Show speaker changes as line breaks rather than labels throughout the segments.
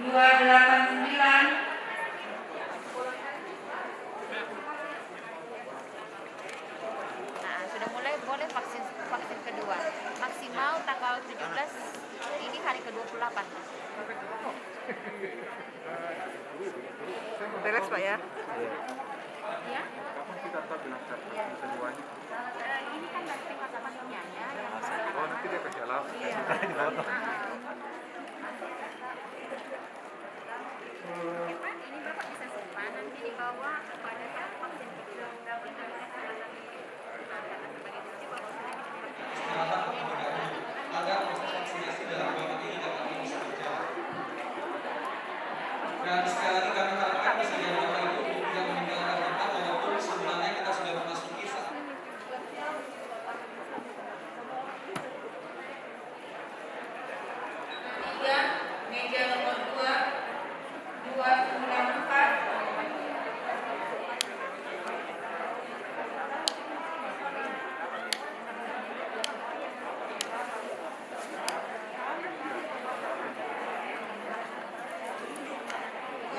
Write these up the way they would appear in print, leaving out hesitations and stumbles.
289.
Nah, sudah mulai boleh vaksin kedua. Maksimal tanggal 17, ini hari ke-28.
Relax Pak ya.
Ya.
Kapan kita tahu dilancar keduanya?
Ini kan dari pihak panitianya yang
Oh, nanti dia kasih alamat.
Iya. Ini Bapak bisa simpan, nanti dibawa pada saat vaksin kedua.
Dan sekali lagi kami harapkan bisa jadi Bapak Ibu yang meninggalkan tempat walaupun sebenarnya kita sudah memasuki saat
Meja nomor 294.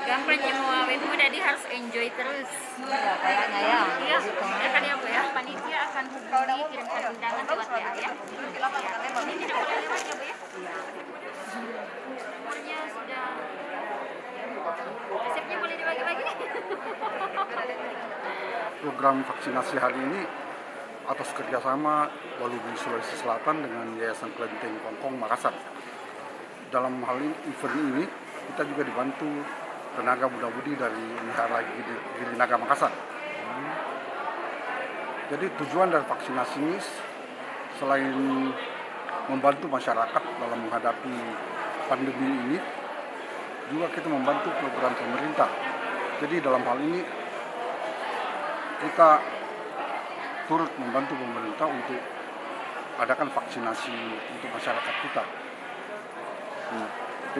Gampang semua ibu jadi harus enjoy terus.
Ya, kayaknya ya.
Iya, ya kan ya Bu ya. Panitia akan hubungi kirimkan undangan lewat WA ya. Ini tidak boleh lewat ya Bu ya. Umurnya sudah. Resepnya boleh dibagi-bagi.
Program vaksinasi hari ini atas kerjasama Walubi Sulawesi Selatan dengan Yayasan Kelenteng Kongkong Makassar. Dalam hal ini, event ini kita juga dibantu tenaga muda-mudi dari Wihara Giri Naga Makassar. Jadi tujuan dari vaksinasi ini selain membantu masyarakat dalam menghadapi pandemi ini, juga kita membantu program pemerintah. Jadi dalam hal ini kita turut membantu pemerintah untuk adakan vaksinasi untuk masyarakat kita.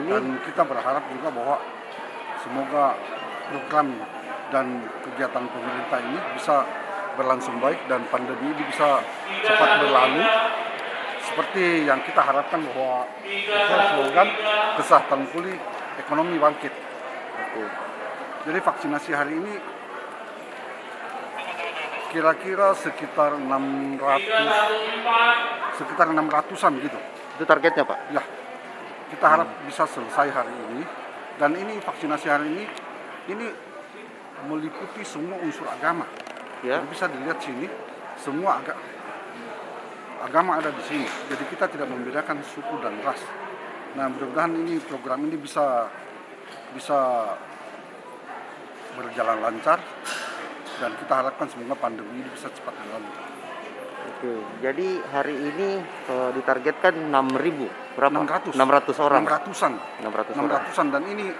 Dan kita berharap juga bahwa semoga program dan kegiatan pemerintah ini bisa berlangsung baik dan pandemi ini bisa cepat berlalu seperti yang kita harapkan bahwa slogan kesehatan pulih, ekonomi bangkit. Jadi vaksinasi hari ini kira-kira sekitar 600-an gitu.
Itu targetnya Pak?
Ya, kita harap bisa selesai hari ini. Dan ini vaksinasi hari ini meliputi semua unsur agama.
Ya.
Jadi bisa dilihat sini, semua agama ada di sini. Jadi kita tidak membedakan suku dan ras. Nah, mudah-mudahan ini program ini bisa berjalan lancar dan kita harapkan semoga pandemi ini bisa cepat berlalu.
Oke, jadi hari ini ditargetkan 6.000 berapa?
600
orang.
600-an dan ini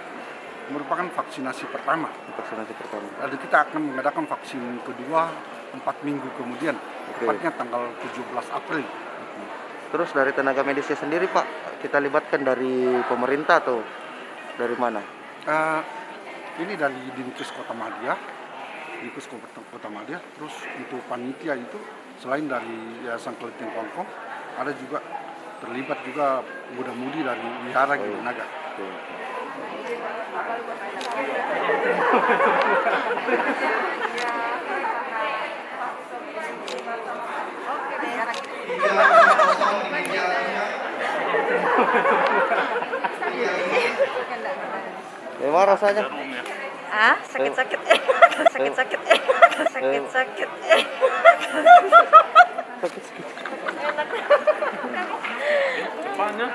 merupakan vaksinasi pertama.
Vaksinasi pertama.
Jadi kita akan mengadakan vaksin kedua 4 minggu kemudian, tepatnya tanggal 17 April.
Terus dari tenaga medisnya sendiri Pak, kita libatkan dari pemerintah atau dari mana?
Ini dari Dinkes Kota Madya, terus untuk panitia itu selain dari Yayasan Kelenteng Kongkong, ada juga terlibat juga muda-mudi dari Wihara Giri Naga.
Gimana rasanya?
Sakit-sakit. Sakit-sakit. Sakit-sakit.
Sakit.
Depannya.